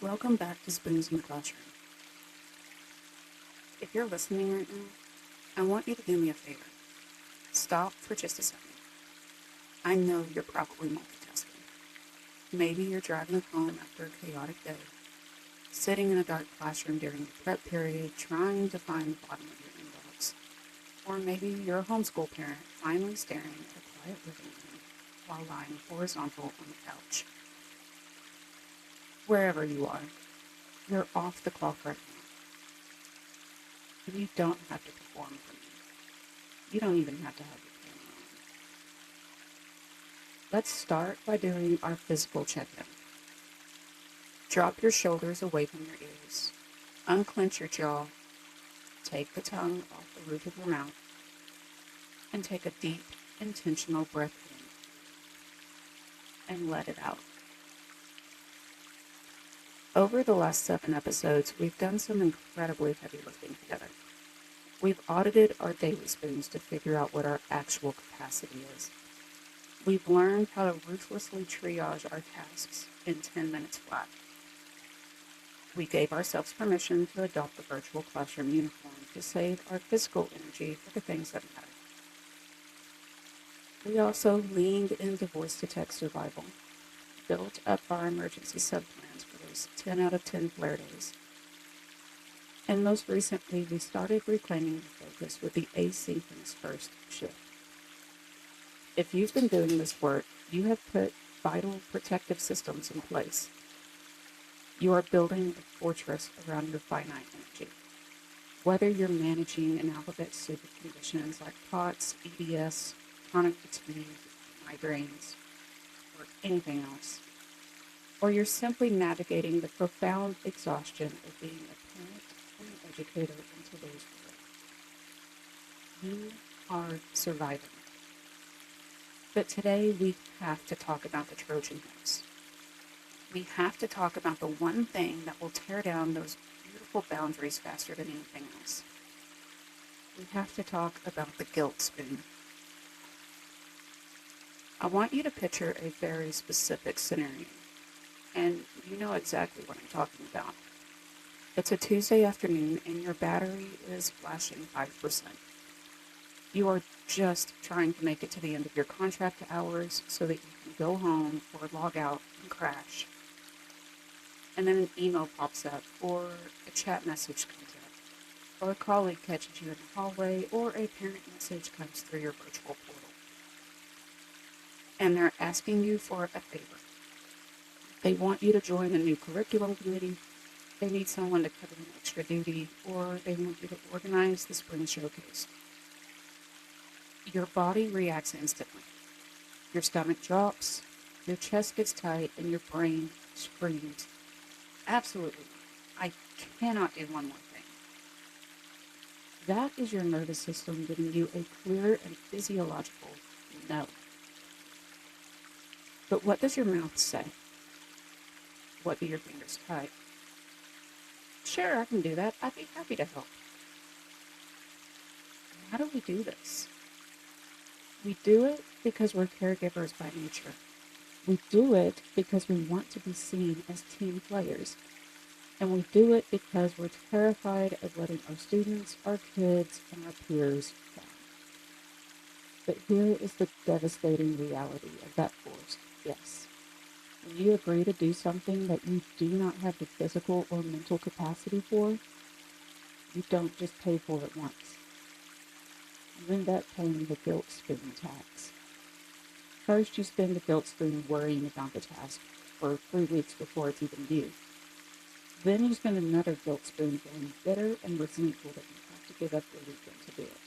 Welcome back to Spoons in the Classroom. If you're listening right now, I want you to do me a favor. Stop for just a second. I know you're probably multitasking. Maybe you're driving home after a chaotic day, sitting in a dark classroom during the prep period, trying to find the bottom of your inbox. Or maybe you're a homeschool parent finally staring at a quiet living room while lying horizontal on the couch. Wherever you are, you're off the clock right now. You don't have to perform for me. You don't even have to have your camera on. Let's start by doing our physical check-in. Drop your shoulders away from your ears. Unclench your jaw. Take the tongue off the roof of your mouth. And take a deep, intentional breath in. And let it out. Over the last 7 episodes, we've done some incredibly heavy lifting together. We've audited our daily spoons to figure out what our actual capacity is. We've learned how to ruthlessly triage our tasks in 10 minutes flat. We gave ourselves permission to adopt the virtual classroom uniform to save our physical energy for the things that matter. We also leaned into voice-to-text survival, built up our emergency subplans for those 10 out of 10 flare days. And most recently, we started reclaiming the focus with the asynchronous first shift. If you've been doing this work, you have put vital protective systems in place. You are building a fortress around your finite energy. Whether you're managing an alphabet soup of conditions like POTS, EDS, chronic fatigue, migraines, or anything else, or you're simply navigating the profound exhaustion of being a parent and an educator in today's world. You are surviving. But today we have to talk about the Trojan horse. We have to talk about the one thing that will tear down those beautiful boundaries faster than anything else. We have to talk about the guilt spoon. I want you to picture a very specific scenario, and you know exactly what I'm talking about. It's a Tuesday afternoon and your battery is flashing 5%. You are just trying to make it to the end of your contract hours so that you can go home or log out and crash. And then an email pops up, or a chat message comes up, or a colleague catches you in the hallway, or a parent message comes through your virtual portal. And they're asking you for a favor. They want you to join a new curriculum committee, they need someone to cover an extra duty, or they want you to organize the spring showcase. Your body reacts instantly. Your stomach drops, your chest gets tight, and your brain screams, absolutely not. I cannot do one more thing. That is your nervous system giving you a clear and physiological no. But what does your mouth say? What do your fingers type? Sure, I can do that. I'd be happy to help. How do we do this? We do it because we're caregivers by nature. We do it because we want to be seen as team players. And we do it because we're terrified of letting our students, our kids, and our peers down. But here is the devastating reality of that force. Yes. When you agree to do something that you do not have the physical or mental capacity for, you don't just pay for it once. You end up paying the guilt spoon tax. First, you spend the guilt spoon worrying about the task for 3 weeks before it's even due. Then you spend another guilt spoon feeling bitter and resentful that you have to give up your weekend to do it.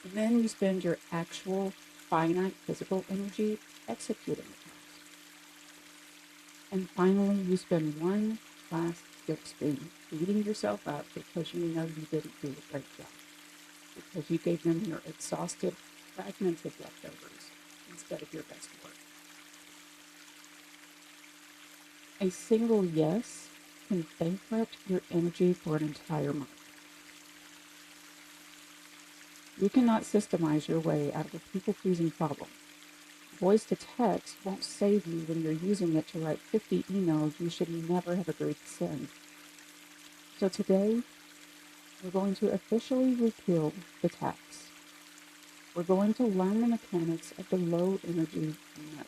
And then you spend your actual finite physical energy executing the task. And finally, you spend one last guilt spoon beating yourself up because you know you didn't do a great job. Because you gave them your exhausted, fragmented leftovers instead of your best work. A single yes can bankrupt your energy for an entire month. You cannot systemize your way out of a people-pleasing problem. Voice to text won't save you when you're using it to write 50 emails you should never have agreed to send. So today, we're going to officially repeal the tax. We're going to learn the mechanics of the low energy no.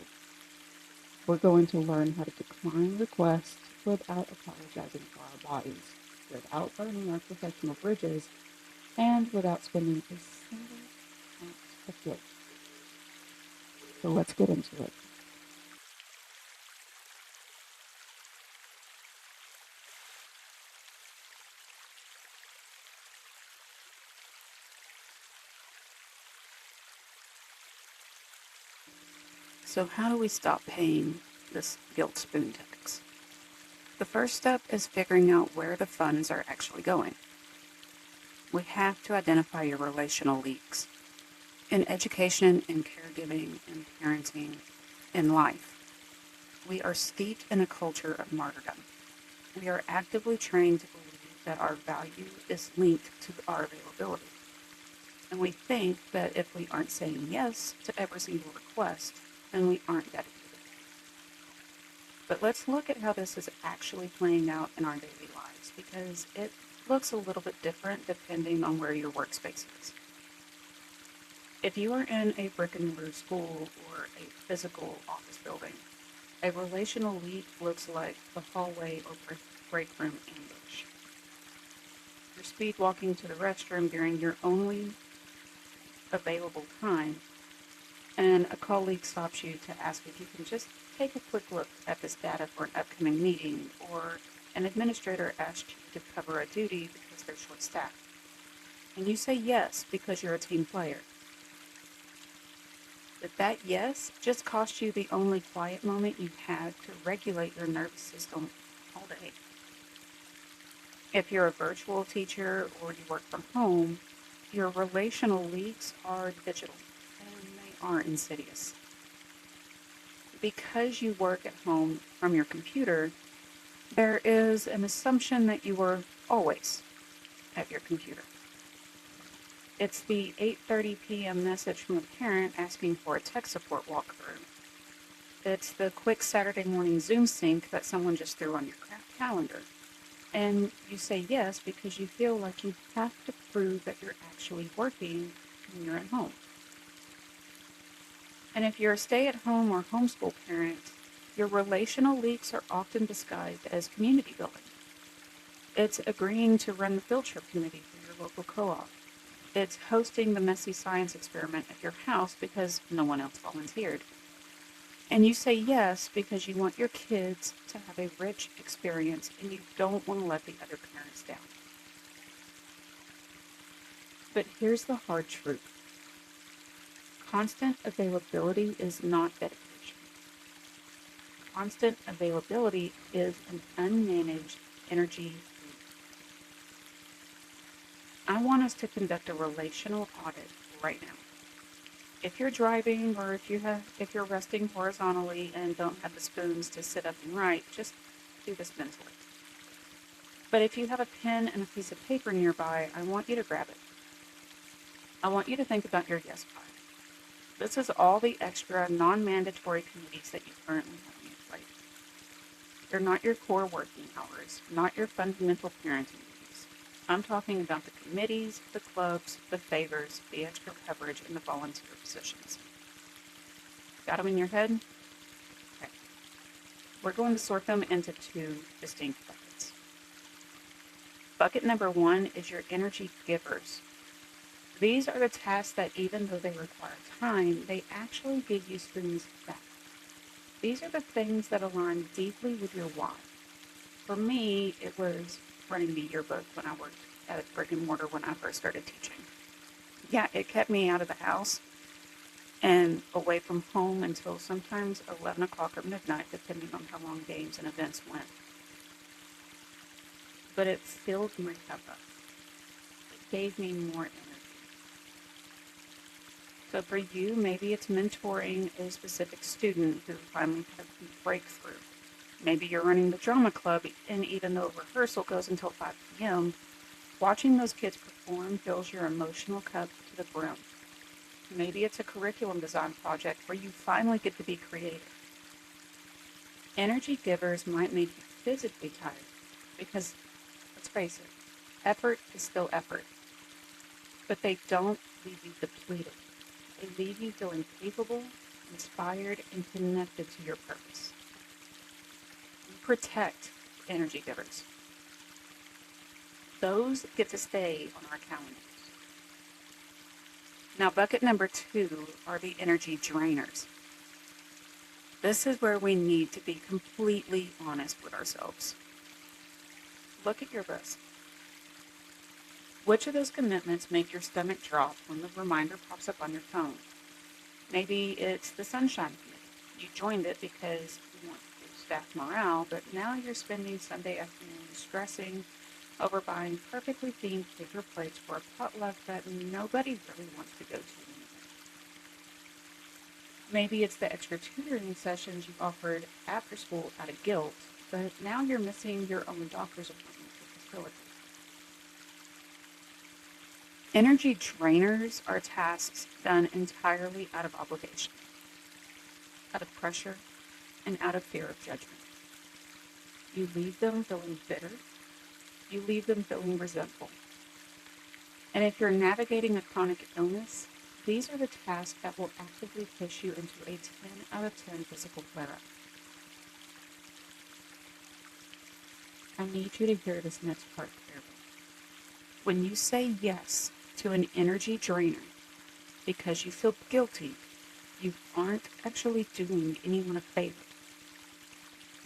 We're going to learn how to decline requests without apologizing for our bodies, without burning our professional bridges, and without spending a single ounce of guilt. So let's get into it. So how do we stop paying this guilt spoon tax? The first step is figuring out where the funds are actually going. We have to identify your relational leaks. In education, in caregiving, in parenting, in life, we are steeped in a culture of martyrdom. We are actively trained to believe that our value is linked to our availability. And we think that if we aren't saying yes to every single request, then we aren't dedicated. But let's look at how this is actually playing out in our daily lives, because it looks a little bit different depending on where your workspace is. If you are in a brick and mortar school or a physical office building, a relational leak looks like the hallway or break room ambush. You're speed walking to the restroom during your only available time, and a colleague stops you to ask if you can just take a quick look at this data for an upcoming meeting, or an administrator asks you to cover a duty because they're short-staffed. And you say yes because you're a team player. But that yes just cost you the only quiet moment you had to regulate your nervous system all day. If you're a virtual teacher or you work from home, your relational leaks are digital and they are insidious. Because you work at home from your computer, there is an assumption that you are always at your computer. It's the 8:30 p.m. message from a parent asking for a tech support walkthrough. It's the quick Saturday morning Zoom sync that someone just threw on your calendar. And you say yes because you feel like you have to prove that you're actually working when you're at home. And if you're a stay-at-home or homeschool parent, your relational leaks are often disguised as community building. It's agreeing to run the field trip committee for your local co-op. It's hosting the messy science experiment at your house because no one else volunteered. And you say yes because you want your kids to have a rich experience and you don't want to let the other parents down. But here's the hard truth. Constant availability is not dedication. Constant availability is an unmanaged energy leak. I want us to conduct a relational audit right now. If you're driving or if you're resting horizontally and don't have the spoons to sit up and write, just do this mentally. But if you have a pen and a piece of paper nearby, I want you to grab it. I want you to think about your yes pile. This is all the extra non-mandatory committees that you currently have on your plate. They're not your core working hours, not your fundamental parenting duties. I'm talking about the committees, the clubs, the favors, the extra coverage, and the volunteer positions. Got them in your head? Okay. We're going to sort them into two distinct buckets. Bucket number one is your energy givers. These are the tasks that, even though they require time, they actually give you spoons back. These are the things that align deeply with your why. For me, it was running the yearbook when I worked at a brick and mortar when I first started teaching. Yeah, it kept me out of the house and away from home until sometimes 11 o'clock or midnight, depending on how long games and events went. But it filled my cup up. It gave me more energy. So for you, maybe it's mentoring a specific student who finally had a breakthrough. Maybe you're running the drama club, and even though rehearsal goes until 5 p.m., watching those kids perform fills your emotional cup to the brim. Maybe it's a curriculum design project where you finally get to be creative. Energy givers might make you physically tired because, let's face it, effort is still effort, but they don't leave you depleted. They leave you feeling capable, inspired, and connected to your purpose. We protect energy givers. Those get to stay on our calendars. Now, bucket number 2 are the energy drainers. This is where we need to be completely honest with ourselves. Look at your list. Which of those commitments make your stomach drop when the reminder pops up on your phone? Maybe it's the Sunshine Committee. You joined it because you want to boost staff morale, but now you're spending Sunday afternoon stressing over buying perfectly themed paper plates for a potluck that nobody really wants to go to anyway. Maybe it's the extra tutoring sessions you offered after school out of guilt, but now you're missing your own doctor's appointment to facilitate. Energy drainers are tasks done entirely out of obligation, out of pressure, and out of fear of judgment. You leave them feeling bitter. You leave them feeling resentful. And if you're navigating a chronic illness, these are the tasks that will actively push you into a 10 out of 10 physical flare-up. I need you to hear this next part clearly. When you say yes to an energy drainer because you feel guilty, you aren't actually doing anyone a favor.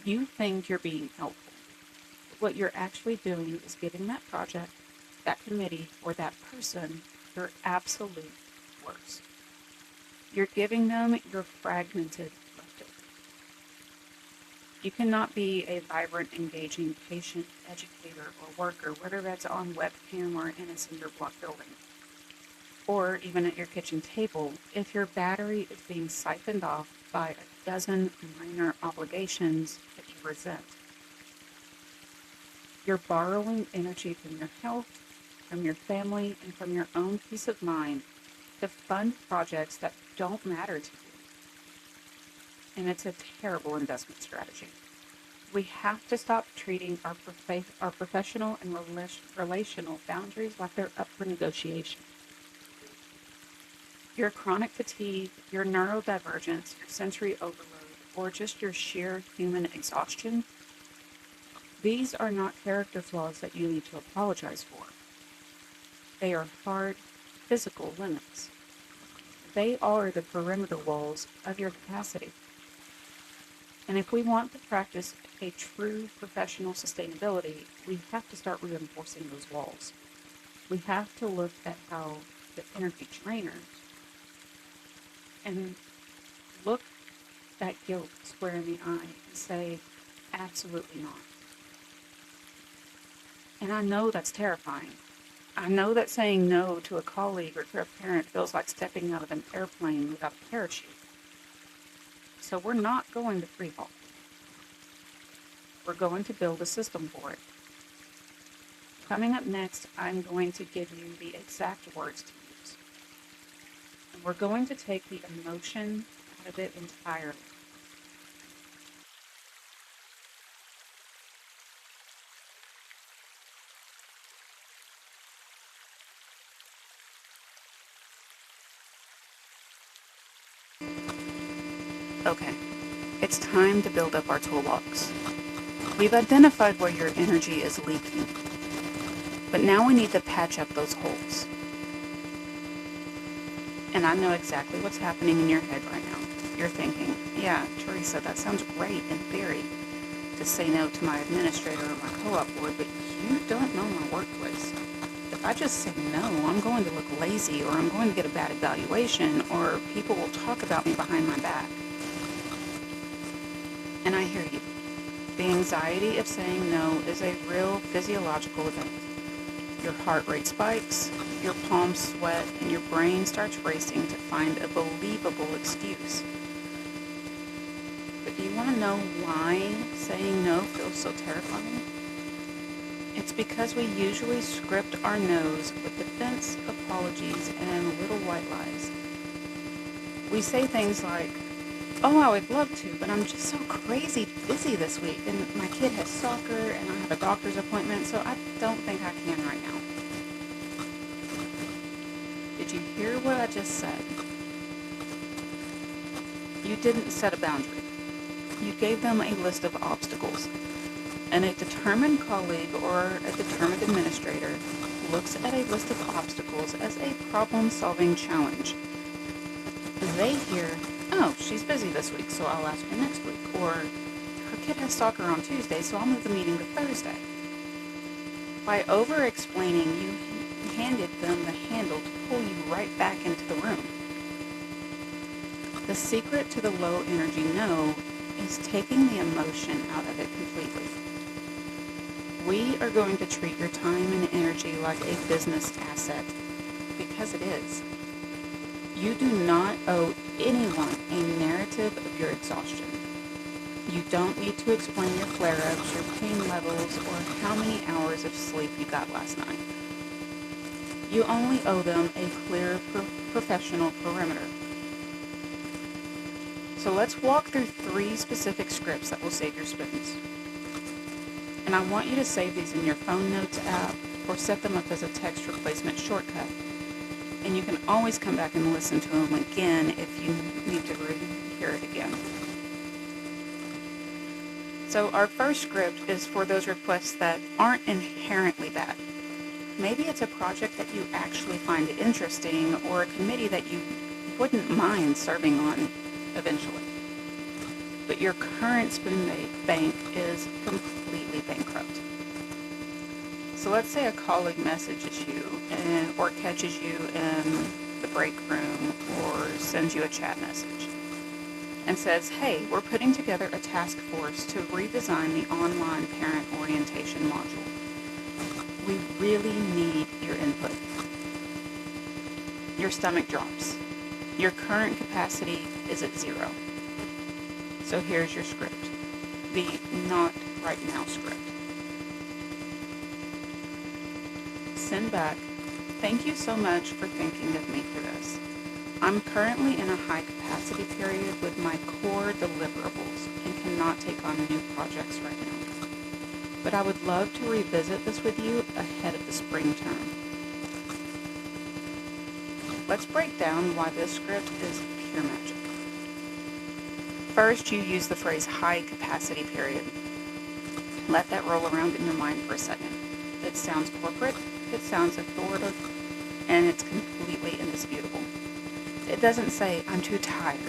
You think you're being helpful. But what you're actually doing is giving that project, that committee, or that person your absolute worst. You're giving them your fragmented leftover. You cannot be a vibrant, engaging patient, educator, or worker, whether that's on webcam or in a cinder block building, or even at your kitchen table, if your battery is being siphoned off by a dozen minor obligations that you resent. You're borrowing energy from your health, from your family, and from your own peace of mind to fund projects that don't matter to you. And it's a terrible investment strategy. We have to stop treating our professional and relational boundaries like they're up for negotiation. Your chronic fatigue, your neurodivergence, your sensory overload, or just your sheer human exhaustion, these are not character flaws that you need to apologize for. They are hard, physical limits. They are the perimeter walls of your capacity. And if we want to practice a true professional sustainability, we have to start reinforcing those walls. We have to look at how the energy drainers and look that guilt square in the eye and say, absolutely not. And I know that's terrifying. I know that saying no to a colleague or to a parent feels like stepping out of an airplane without a parachute. So we're not going to free fall. We're going to build a system for it. Coming up next, I'm going to give you the exact words to use. And we're going to take the emotion out of it entirely. Okay, it's time to build up our toolbox. We've identified where your energy is leaking, but now we need to patch up those holes. And I know exactly what's happening in your head right now. You're thinking, yeah, Teresa, that sounds great in theory, to say no to my administrator or my co-op board, but you don't know my workplace. If I just say no, I'm going to look lazy, or I'm going to get a bad evaluation, or people will talk about me behind my back. And I hear you. The anxiety of saying no is a real physiological event. Your heart rate spikes, your palms sweat, and your brain starts racing to find a believable excuse. But do you want to know why saying no feels so terrifying? It's because we usually script our no's with defense, apologies, and little white lies. We say things like, oh, I would love to, but I'm just so crazy busy this week, and my kid has soccer, and I have a doctor's appointment, so I don't think I can right now. Did you hear what I just said? You didn't set a boundary. You gave them a list of obstacles, and a determined colleague or a determined administrator looks at a list of obstacles as a problem-solving challenge. They hear, oh, she's busy this week, so I'll ask her next week. Or, her kid has soccer on Tuesday, so I'll move the meeting to Thursday. By over-explaining, you handed them the handle to pull you right back into the room. The secret to the low energy no is taking the emotion out of it completely. We are going to treat your time and energy like a business asset, because it is. You do not owe anyone a narrative of your exhaustion. You don't need to explain your flare-ups, your pain levels, or how many hours of sleep you got last night. You only owe them a clear professional perimeter. So let's walk through 3 specific scripts that will save your spoons. And I want you to save these in your phone notes app or set them up as a text replacement shortcut. And you can always come back and listen to them again if you need to hear it again. So our first script is for those requests that aren't inherently bad. Maybe it's a project that you actually find interesting or a committee that you wouldn't mind serving on eventually. But your current spoon bank is completely bankrupt. So let's say a colleague messages you or catches you in the break room or sends you a chat message and says, hey, we're putting together a task force to redesign the online parent orientation module. We really need your input. Your stomach drops. Your current capacity is at 0. So here's your script, the not right now script. Send back, thank you so much for thinking of me for this. I'm currently in a high capacity period with my core deliverables and cannot take on new projects right now. But I would love to revisit this with you ahead of the spring term. Let's break down why this script is pure magic. First, you use the phrase high capacity period. Let that roll around in your mind for a second. It sounds corporate, it sounds authoritative, and it's completely indisputable. It doesn't say, I'm too tired.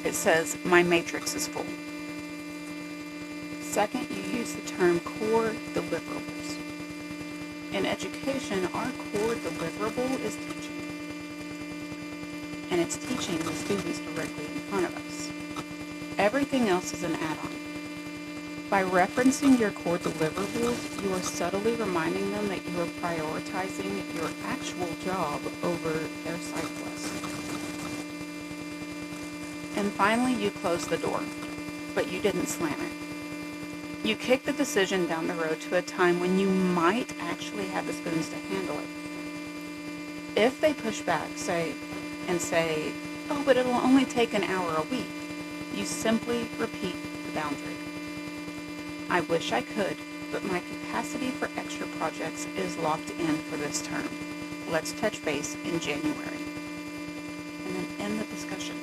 It says, my matrix is full. Second, you use the term core deliverables. In education, our core deliverable is teaching. And it's teaching the students directly in front of us. Everything else is an add-on. By referencing your core deliverables, you are subtly reminding them that you are prioritizing your actual job over their side quest. And finally, you close the door, but you didn't slam it. You kick the decision down the road to a time when you might actually have the spoons to handle it. If they push back, say, oh, but it'll only take an hour a week, you simply repeat the boundary. I wish I could, but my capacity for extra projects is locked in for this term. Let's touch base in January. And then end the discussion.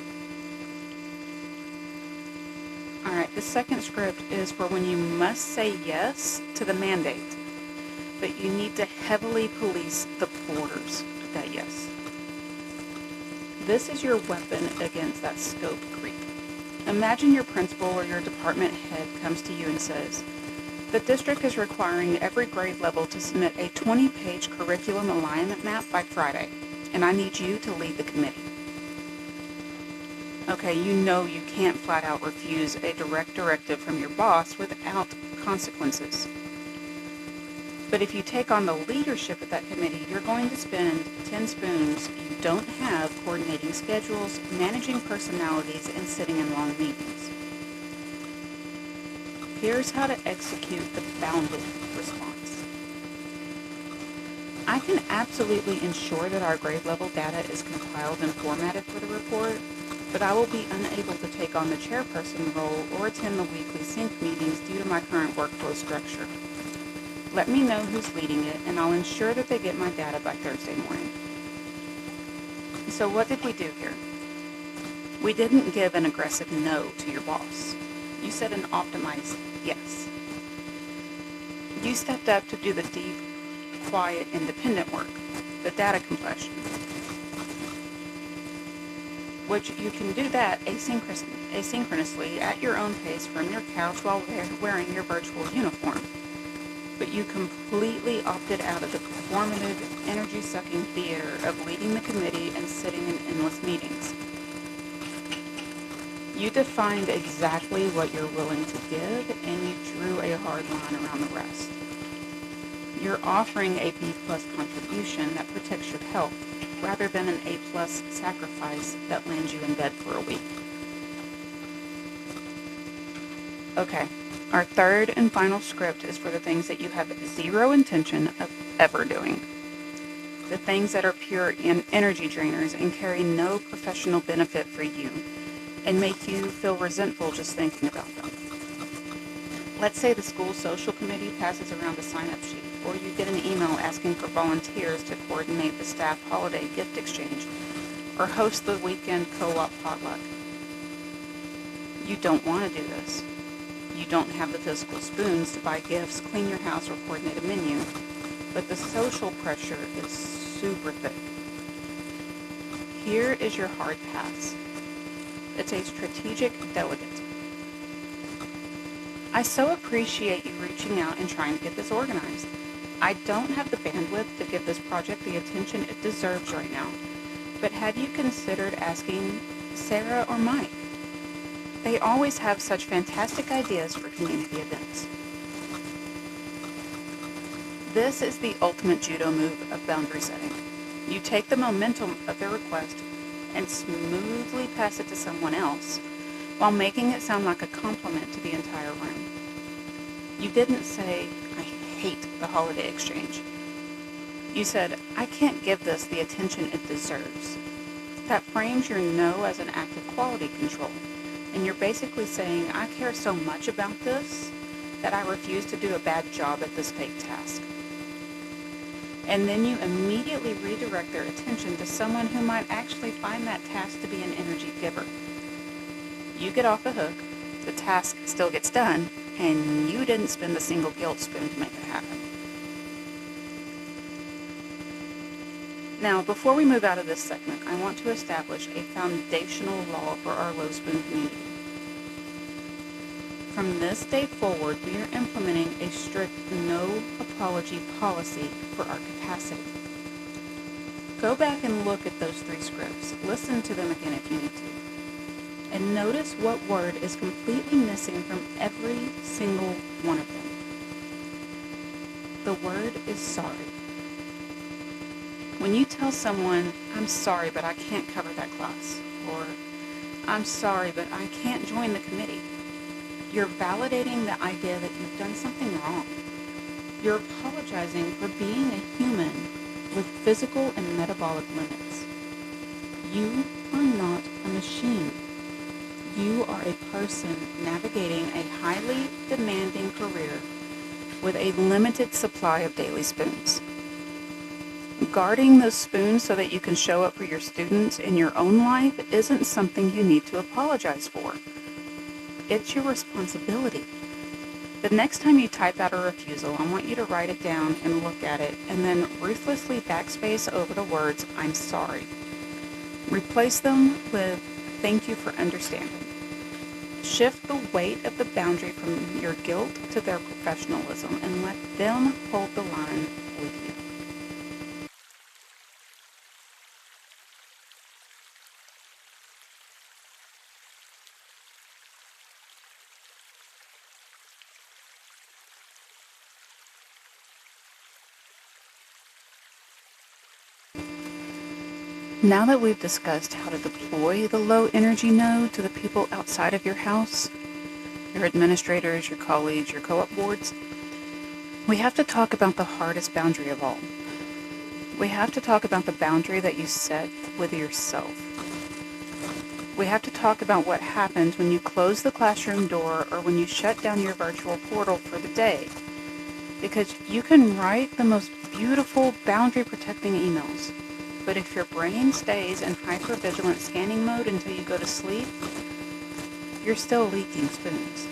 Alright, the second script is for when you must say yes to the mandate, but you need to heavily police the borders of that yes. This is your weapon against that scope creep. Imagine your principal or your department head comes to you and says, the district is requiring every grade level to submit a 20-page curriculum alignment map by Friday, and I need you to lead the committee. Okay, you know you can't flat out refuse a direct directive from your boss without consequences. But if you take on the leadership of that committee, you're going to spend 10 spoons you don't have coordinating schedules, managing personalities, and sitting in long meetings. Here's how to execute the bounded response. I can absolutely ensure that our grade level data is compiled and formatted for the report, but I will be unable to take on the chairperson role or attend the weekly sync meetings due to my current workflow structure. Let me know who's leading it, and I'll ensure that they get my data by Thursday morning. So what did we do here? We didn't give an aggressive no to your boss. You said an optimized yes. You stepped up to do the deep, quiet, independent work, the data compression, which you can do that asynchronously at your own pace from your couch while wearing your virtual uniform. But you completely opted out of the performative, energy-sucking theater of leading the committee and sitting in endless meetings. You defined exactly what you're willing to give, and you drew a hard line around the rest. You're offering a B+ contribution that protects your health, rather than an A+ sacrifice that lands you in bed for a week. Okay, our third and final script is for the things that you have zero intention of ever doing. The things that are pure energy drainers and carry no professional benefit for you and make you feel resentful just thinking about them. Let's say the school social committee passes around a sign-up sheet, or you get an email asking for volunteers to coordinate the staff holiday gift exchange or host the weekend co-op potluck. You don't want to do this. You don't have the physical spoons to buy gifts, clean your house, or coordinate a menu, but the social pressure is super thick. Here is your hard pass. It's a strategic delegate. I so appreciate you reaching out and trying to get this organized. I don't have the bandwidth to give this project the attention it deserves right now, but have you considered asking Sarah or Mike? They always have such fantastic ideas for community events. This is the ultimate judo move of boundary setting. You take the momentum of their request and smoothly pass it to someone else while making it sound like a compliment to the entire room. You didn't say, I hate the holiday exchange. You said, I can't give this the attention it deserves. That frames your no as an act of quality control, and you're basically saying, I care so much about this that I refuse to do a bad job at this fake task. And then you immediately redirect their attention to someone who might actually find that task to be an energy giver. You get off the hook, the task still gets done, and you didn't spend a single guilt spoon to make it happen. Now, before we move out of this segment, I want to establish a foundational law for our low spoon community. From this day forward, we are implementing a strict no apology policy for our capacity. Go back and look at those 3 scripts. Listen to them again if you need to. And notice what word is completely missing from every single one of them. The word is sorry. When you tell someone, I'm sorry, but I can't cover that class, or I'm sorry, but I can't join the committee, you're validating the idea that you've done something wrong. You're apologizing for being a human with physical and metabolic limits. You are not a machine. You are a person navigating a highly demanding career with a limited supply of daily spoons. Guarding those spoons so that you can show up for your students in your own life isn't something you need to apologize for. It's your responsibility. The next time you type out a refusal, I want you to write it down and look at it, and then ruthlessly backspace over the words, I'm sorry. Replace them with, thank you for understanding. Shift the weight of the boundary from your guilt to their professionalism and let them hold the line with you. Now that we've discussed how to deploy the low energy node to the people outside of your house, your administrators, your colleagues, your co-op boards, we have to talk about the hardest boundary of all. We have to talk about the boundary that you set with yourself. we have to talk about what happens when you close the classroom door or when you shut down your virtual portal for the day. Because you can write the most beautiful boundary-protecting emails, but if your brain stays in hypervigilant scanning mode until you go to sleep, you're still leaking spoons,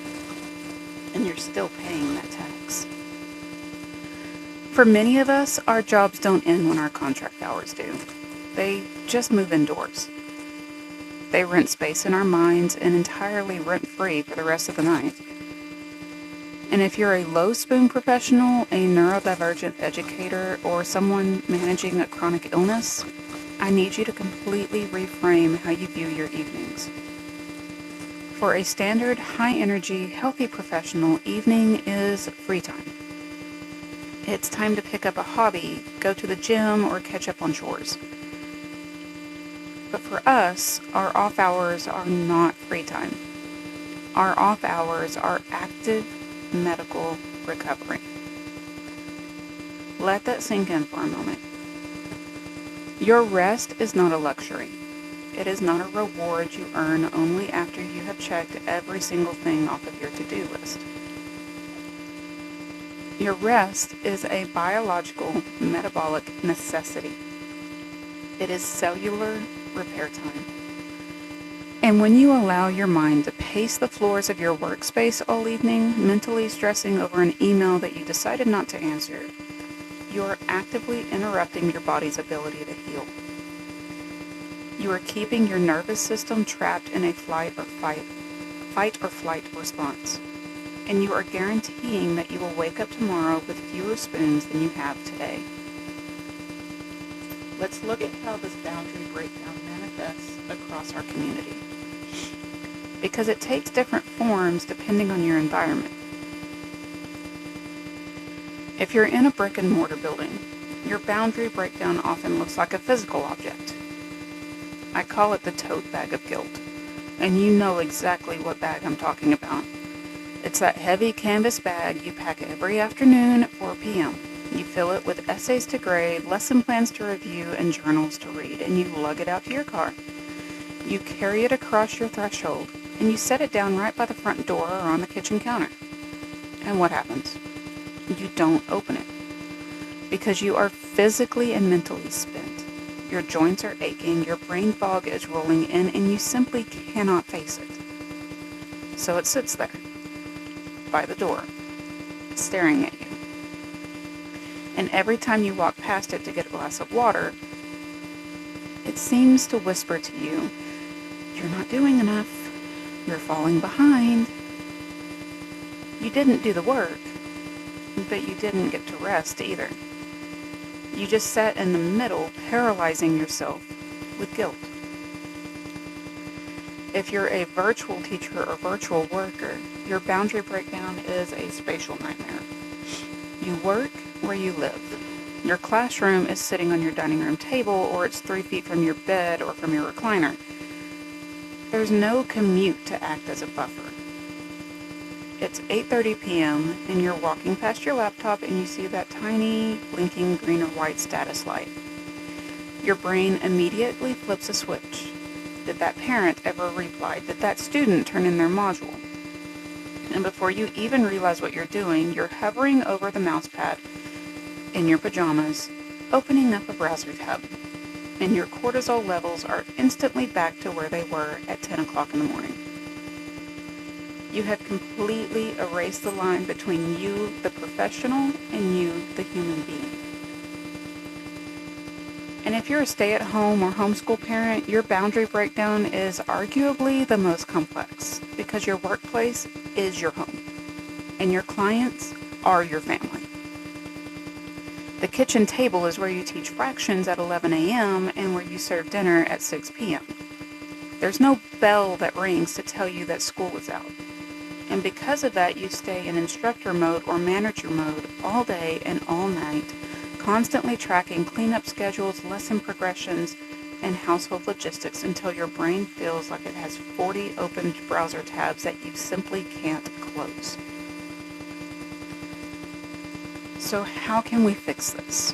and you're still paying that tax. For many of us, our jobs don't end when our contract hours do. They just move indoors. They rent space in our minds and entirely rent-free for the rest of the night. And if you're a low-spoon professional, a neurodivergent educator, or someone managing a chronic illness, I need you to completely reframe how you view your evenings. For a standard, high-energy, healthy professional, evening is free time. It's time to pick up a hobby, go to the gym, or catch up on chores. But for us, our off hours are not free time. Our off hours are active medical recovery. Let that sink in for a moment. Your rest is not a luxury. It is not a reward you earn only after you have checked every single thing off of your to-do list. Your rest is a biological, metabolic necessity. It is cellular repair time. And when you allow your mind to pace the floors of your workspace all evening, mentally stressing over an email that you decided not to answer, you are actively interrupting your body's ability to heal. You are keeping your nervous system trapped in a fight or flight response. And you are guaranteeing that you will wake up tomorrow with fewer spoons than you have today. Let's look at how this boundary breakdown manifests across our community. Because it takes different forms depending on your environment. If you're in a brick and mortar building, your boundary breakdown often looks like a physical object. I call it the tote bag of guilt, and you know exactly what bag I'm talking about. It's that heavy canvas bag you pack every afternoon at 4 p.m. You fill it with essays to grade, lesson plans to review, and journals to read, and you lug it out to your car. You carry it across your threshold, and you set it down right by the front door or on the kitchen counter. And what happens? You don't open it. Because you are physically and mentally spent. Your joints are aching, your brain fog is rolling in, and you simply cannot face it. So it sits there, by the door, staring at you. And every time you walk past it to get a glass of water, it seems to whisper to you, "You're not doing enough. You're falling behind. You didn't do the work, but you didn't get to rest either. You just sat in the middle, paralyzing yourself with guilt." If you're a virtual teacher or virtual worker, your boundary breakdown is a spatial nightmare. You work where you live. Your classroom is sitting on your dining room table, or it's 3 feet from your bed or from your recliner. There's no commute to act as a buffer. It's 8:30 p.m. and you're walking past your laptop and you see that tiny blinking green or white status light. Your brain immediately flips a switch. Did that parent ever reply? Did that student turn in their module? And before you even realize what you're doing, you're hovering over the mouse pad in your pajamas, opening up a browser tab, and your cortisol levels are instantly back to where they were at 10 o'clock in the morning. You have completely erased the line between you, the professional, and you, the human being. And if you're a stay-at-home or homeschool parent, your boundary breakdown is arguably the most complex because your workplace is your home and your clients are your family. The kitchen table is where you teach fractions at 11 a.m. and where you serve dinner at 6 p.m. There's no bell that rings to tell you that school is out. And because of that, you stay in instructor mode or manager mode all day and all night, constantly tracking cleanup schedules, lesson progressions, and household logistics until your brain feels like it has 40 opened browser tabs that you simply can't close. So how can we fix this?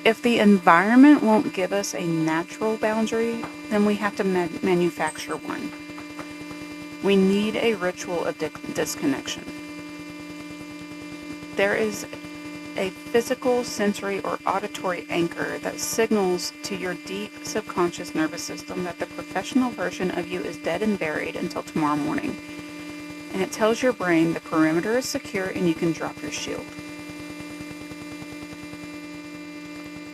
If the environment won't give us a natural boundary, then we have to manufacture one. We need a ritual of disconnection. There is a physical, sensory, or auditory anchor that signals to your deep subconscious nervous system that the professional version of you is dead and buried until tomorrow morning. And it tells your brain the perimeter is secure and you can drop your shield.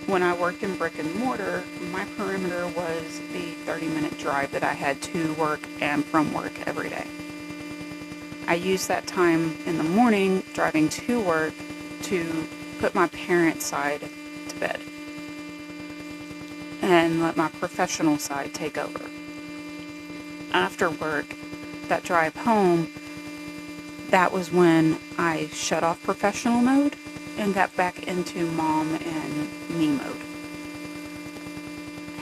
When I worked in brick and mortar, my perimeter was the 30-minute drive that I had to work and from work every day. I used that time in the morning driving to work to put my parents' side to bed and let my professional side take over. After work, that drive home, that was when I shut off professional mode and got back into mom and me mode.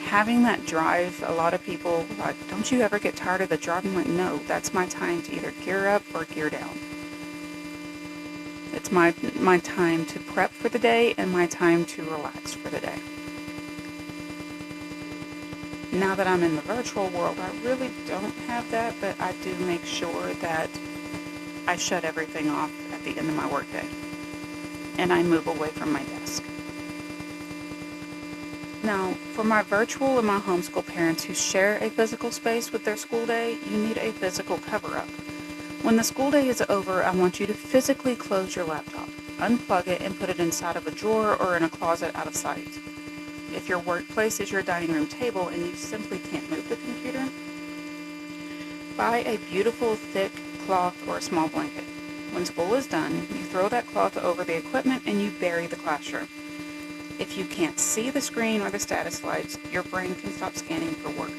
Having that drive, a lot of people are like, don't you ever get tired of the drive? I'm like, no, that's my time to either gear up or gear down. It's my time to prep for the day and my time to relax for the day. Now that I'm in the virtual world, I really don't have that, but I do make sure that I shut everything off at the end of my workday and I move away from my desk. Now, for my virtual and my homeschool parents who share a physical space with their school day, you need a physical cover-up. When the school day is over, I want you to physically close your laptop, unplug it, and put it inside of a drawer or in a closet out of sight. If your workplace is your dining room table and you simply can't move the computer, buy a beautiful thick cloth or a small blanket. When school is done, you throw that cloth over the equipment and you bury the classroom. If you can't see the screen or the status lights, your brain can stop scanning for work.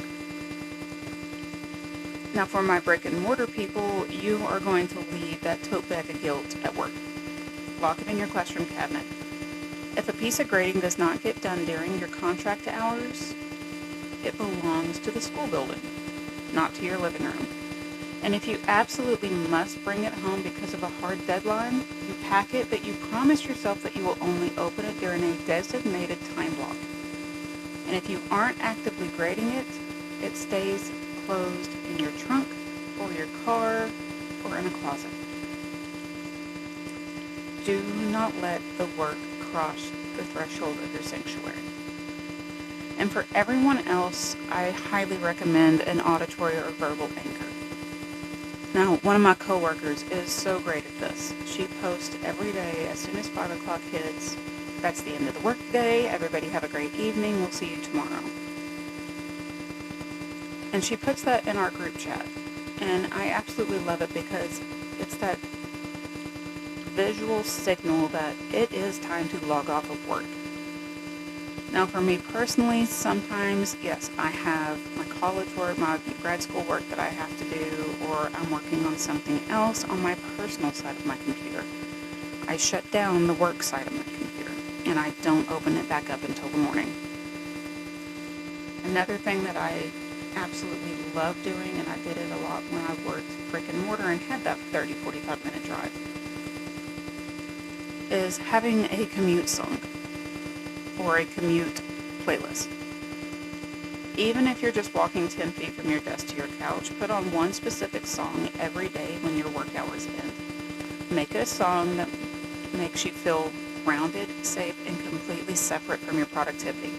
Now for my brick and mortar people, you are going to leave that tote bag of guilt at work. Lock it in your classroom cabinet. If a piece of grading does not get done during your contract hours, it belongs to the school building, not to your living room. And if you absolutely must bring it home because of a hard deadline, you pack it, but you promise yourself that you will only open it during a designated time block. And if you aren't actively grading it, it stays closed in your trunk or your car or in a closet. Do not let the work cross the threshold of your sanctuary. And for everyone else, I highly recommend an auditory or verbal anchor. Now, one of my coworkers is so great at this. She posts every day as soon as 5 o'clock hits. That's the end of the work day. Everybody have a great evening. We'll see you tomorrow. And she puts that in our group chat. And I absolutely love it because it's that visual signal that it is time to log off of work. Now for me personally, sometimes, yes, I have my college work, my grad school work that I have to do, or I'm working on something else on my personal side of my computer. I shut down the work side of my computer, and I don't open it back up until the morning. Another thing that I absolutely love doing, and I did it a lot when I worked brick and mortar and had that 30-45 minute drive, is having a commute song or a commute playlist. Even if you're just walking 10 feet from your desk to your couch, put on one specific song every day when your work hours end. Make it a song that makes you feel grounded, safe, and completely separate from your productivity.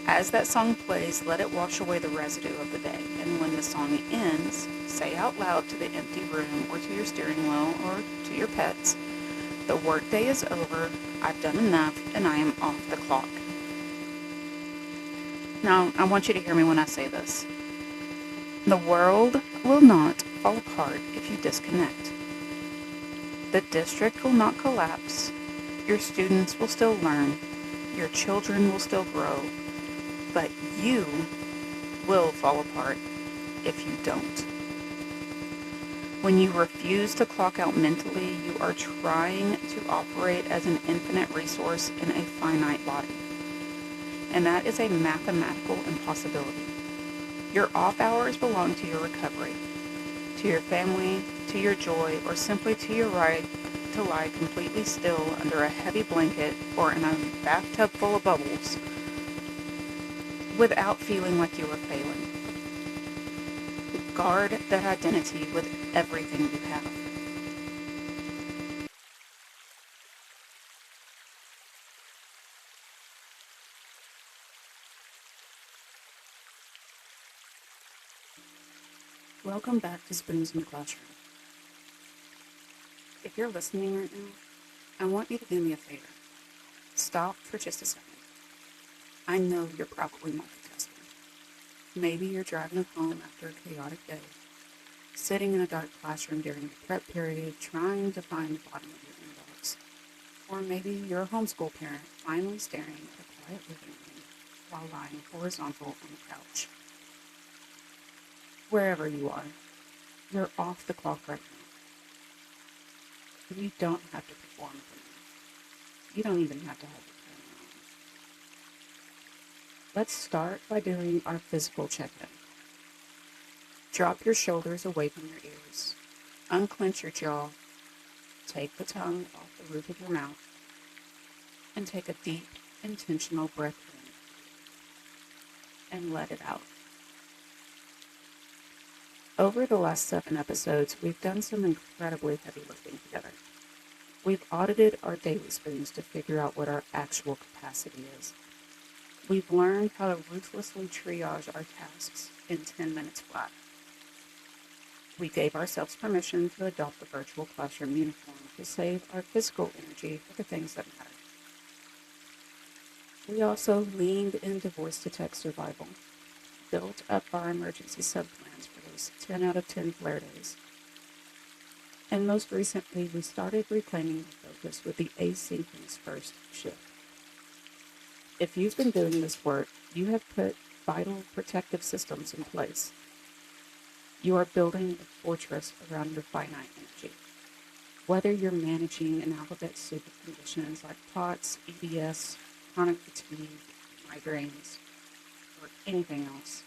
As that song plays, let it wash away the residue of the day, and when the song ends, say out loud to the empty room or to your steering wheel or to your pets, "The workday is over, I've done enough, and I am off the clock." Now, I want you to hear me when I say this. The world will not fall apart if you disconnect. The district will not collapse. Your students will still learn. Your children will still grow. But you will fall apart if you don't. When you refuse to clock out mentally, you are trying to operate as an infinite resource in a finite body. And that is a mathematical impossibility. Your off hours belong to your recovery, to your family, to your joy, or simply to your right to lie completely still under a heavy blanket or in a bathtub full of bubbles without feeling like you were failing. Guard that identity with everything you have. Welcome back to Spoons in the Classroom. If you're listening right now, I want you to do me a favor. Stop for just a second. I know you're probably multitasking. Maybe you're driving home after a chaotic day, sitting in a dark classroom during your prep period, trying to find the bottom of your inbox. Or maybe you're a homeschool parent, finally staring at a quiet living room while lying horizontal on the couch. Wherever you are, you're off the clock right now. You don't have to perform for me. You don't even have to have your camera on. Let's start by doing our physical check-in. Drop your shoulders away from your ears. Unclench your jaw. Take the tongue off the roof of your mouth. And take a deep, intentional breath in. And let it out. Over the last 7 episodes, we've done some incredibly heavy lifting together. We've audited our daily spoons to figure out what our actual capacity is. We've learned how to ruthlessly triage our tasks in 10 minutes flat. We gave ourselves permission to adopt the virtual classroom uniform to save our physical energy for the things that matter. We also leaned into voice-to-text survival, built up our emergency subplans for those 10 out of 10 flare days. And most recently, we started reclaiming the focus with the asynchronous first shift. If you've been doing this work, you have put vital protective systems in place. You are building a fortress around your finite energy. Whether you're managing an alphabet soup of conditions like POTS, EDS, chronic fatigue, migraines, or anything else,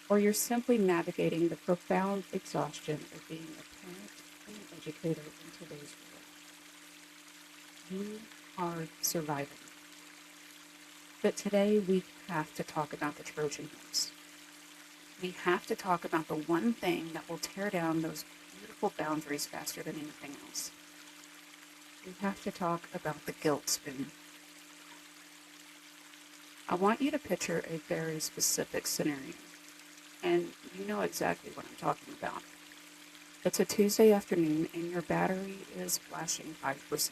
or you're simply navigating the profound exhaustion of being a parent and an educator in today's world, you are surviving. But today we have to talk about the Trojan horse. We have to talk about the one thing that will tear down those beautiful boundaries faster than anything else. We have to talk about the guilt spoon. I want you to picture a very specific scenario, and you know exactly what I'm talking about. It's a Tuesday afternoon and your battery is flashing 5%.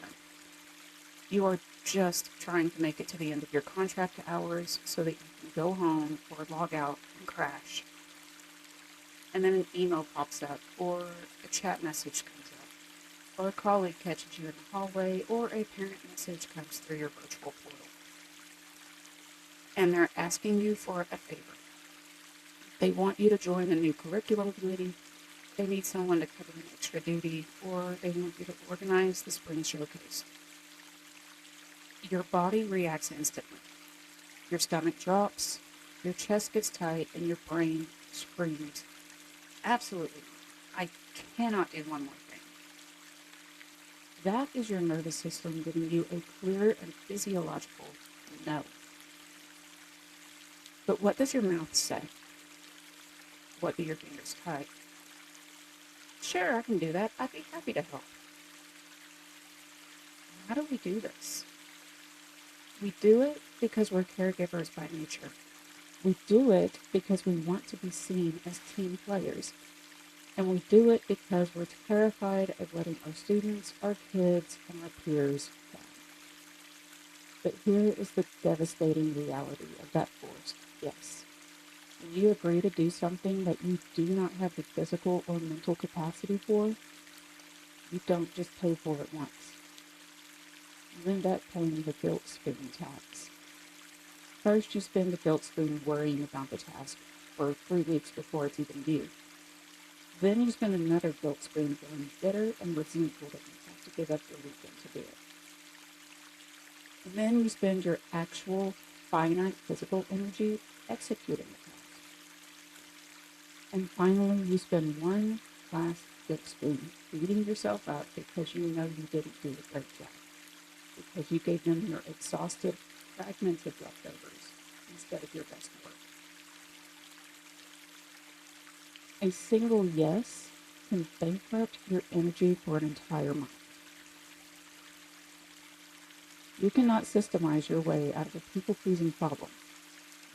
You are just trying to make it to the end of your contract hours so that you can go home or log out and crash. And then an email pops up, or a chat message comes up, or a colleague catches you in the hallway, or a parent message comes through your virtual portal. And they're asking you for a favor. They want you to join a new curriculum committee, they need someone to cover an extra duty, or they want you to organize the spring showcase. Your body reacts instantly. Your stomach drops, your chest gets tight, and your brain screams, absolutely not. I cannot do one more thing. That is your nervous system giving you a clear and physiological no. But what does your mouth say? What do your fingers type? Sure, I can do that. I'd be happy to help. How do we do this? We do it because we're caregivers by nature. We do it because we want to be seen as team players. And we do it because we're terrified of letting our students, our kids, and our peers down. But here is the devastating reality of that force. Yes. When you agree to do something that you do not have the physical or mental capacity for, you don't just pay for it once. You end up paying the guilt spoon tax. First, you spend the guilt spoon worrying about the task for 3 weeks before it's even due. Then you spend another guilt spoon feeling bitter and resentful that you have to give up your weekend to do it. And then you spend your actual finite physical energy executing the task. And finally, you spend one class get spoon, beating yourself up because you know you didn't do a great job, because you gave them your exhausted, fragmented leftovers instead of your best work. A single yes can bankrupt your energy for an entire month. You cannot systemize your way out of a people-pleasing problem.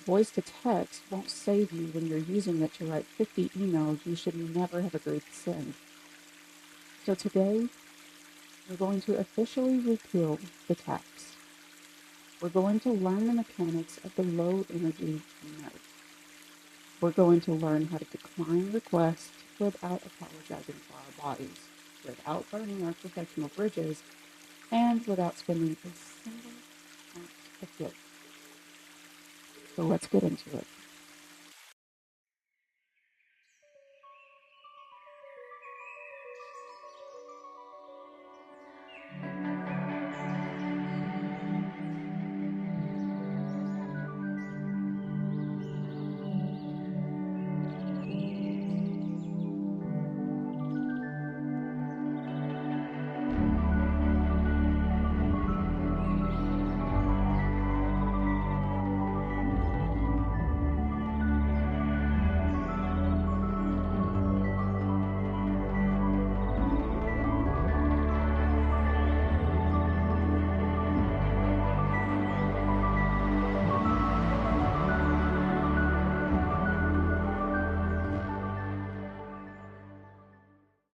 Voice to text won't save you when you're using it to write 50 emails you should never have agreed to send. So today, we're going to officially repeal the tax. We're going to learn the mechanics of the low energy no. We're going to learn how to decline requests without apologizing for our bodies, without burning our professional bridges, and without spending a single ounce of guilt. So let's get into it.